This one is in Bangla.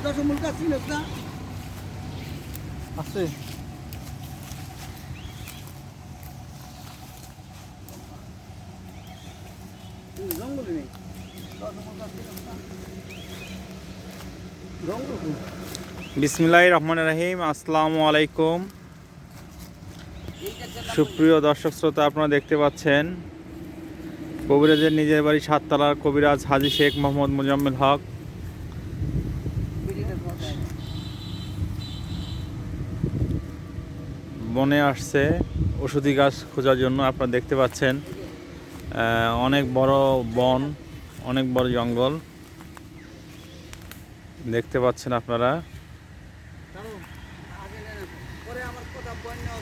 দশমূল গাছ চিনস না? আছে জঙ্গলে নেই। দশমূল গাছ চিনস না? জঙ্গল কই? বিসমিল্লাহির রহমানির রহিম। আসসালামু আলাইকুম সুপ্রিয় দর্শক শ্রোতা, আপনারা দেখতে পাচ্ছেন কবিরাজের নিজের বাড়ি সাততলার কবিরাজ হাজী শেখ মোহাম্মদ মোজাম্মেল হক বনে আসছে ওষুধি গাছ খোঁজার জন্য। আপনারা দেখতে পাচ্ছেন অনেক বড় বন, অনেক বড় জঙ্গল দেখতে পাচ্ছেন আপনারা। পরে আমার কথা বন্যা